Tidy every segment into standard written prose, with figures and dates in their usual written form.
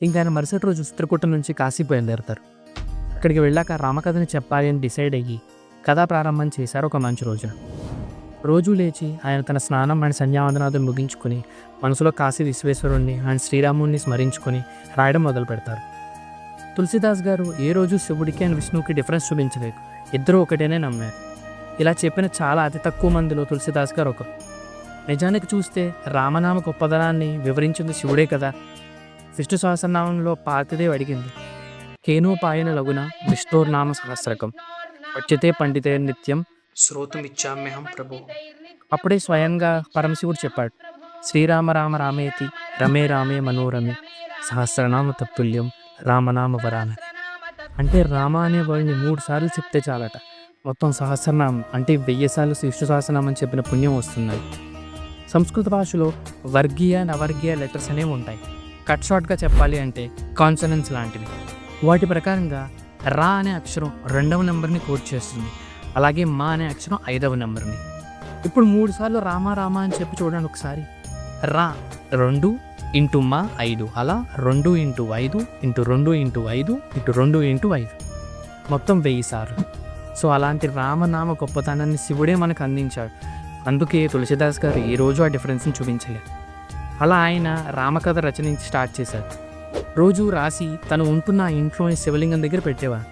ఇంకా ఆయన మరుసటి రోజు చిత్రకూట నుంచి కాశీ బయలుదేరతారు. అక్కడికి వెళ్ళాక రామకథని చెప్పాలి అని డిసైడ్ అయ్యి కథా ప్రారంభం చేశారు ఒక మంచి రోజున. రోజు లేచి ఆయన తన స్నానం అండ్ సంధ్యావందనాదులు ముగించుకొని మనసులో కాశీ విశ్వేశ్వరుణ్ణి అండ్ శ్రీరాముణ్ణి స్మరించుకొని రాయడం మొదలు పెడతారు. తులసిదాస్ గారు ఏ రోజు శివుడికి అండ్ విష్ణువుకి డిఫరెన్స్ చూపించలేదు, ఇద్దరూ ఒకటేనే నమ్మారు. ఇలా చెప్పిన చాలా అతి తక్కువ మందిలో తులసిదాస్ గారు ఒకరు. నిజానికి చూస్తే రామనామ గొప్పదనాన్ని వివరించింది శివుడే కదా. విష్ణు సహస్రనామంలో పార్వతీదేవి అడిగింది, కేనోపాయన లగున విష్ణోర్నామ సహస్రకం వచ్చతే పండితే నిత్యం శ్రోతుమిచ్చామ్యహం ప్రభు. అప్పుడే స్వయంగా పరమశివుడు చెప్పాడు, శ్రీరామ రామ రామేతి రమే రామే మనోరమే సహస్రనామ తత్తుల్యం రామనామ వరాన. అంటే రామ అనే వర్డ్ని 3 సార్లు చెప్తే చాలట మొత్తం సహస్రనామం అంటే 1000 సార్లు విష్ణు సహస్రనామం చెప్పిన పుణ్యం వస్తున్నది. సంస్కృత భాషలో వర్గీయ నవర్గీయ లెటర్స్ అనేవి ఉంటాయి. కట్ షార్ట్గా చెప్పాలి అంటే కాన్సనెంట్స్ లాంటివి. వాటి ప్రకారంగా రా అనే అక్షరం 2వ నెంబర్ని కోడ్ చేస్తుంది, అలాగే మా అనే అక్షరం 5వ నెంబర్ని. ఇప్పుడు 3 సార్లు రామ రామ అని చెప్పి చూడండి ఒకసారి. రా 2 ఇంటూ మా 5, అలా 2 into 5 into 2 into 5 into 2 into 5 మొత్తం 1000 సార్లు. సో అలాంటి రామనామ గొప్పతనాన్ని శివుడే మనకు అందించాడు. అందుకే తులసిదాస్ గారు ఈ రోజు ఆ డిఫరెన్స్ని చూపించలేదు. అలా ఆయన రామకథ రచనించి స్టార్ట్ చేశారు. రోజు రాసి తను ఉంటున్న ఆ ఇంట్లోని శివలింగం దగ్గర పెట్టేవారు.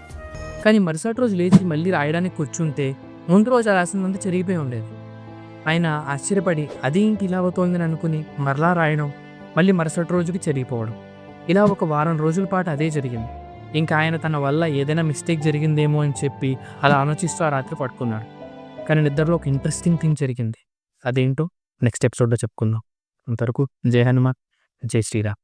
కానీ మరుసటి రోజు లేచి మళ్ళీ రాయడానికి కూర్చుంటే ముందు రోజు రాసినంత చెరిగిపోయి ఉండేది. ఆయన ఆశ్చర్యపడి అదేంటి ఇలా అవుతోందని అనుకుని మరలా రాయడం, మళ్ళీ మరుసటి రోజుకి చెరిగిపోవడం. ఇలా ఒక వారం రోజుల పాటు అదే జరిగింది. ఇంకా ఆయన తన వల్ల ఏదైనా మిస్టేక్ జరిగిందేమో అని చెప్పి అలా ఆలోచిస్తూ ఆ రాత్రి పడుకున్నాడు. కానీ నిద్రలో ఒక ఇంట్రెస్టింగ్ థింగ్ జరిగింది. అదేంటో నెక్స్ట్ ఎపిసోడ్లో చెప్పుకుందాం. అంతవరకు జై హనుమాన్, జై శ్రీరామ్.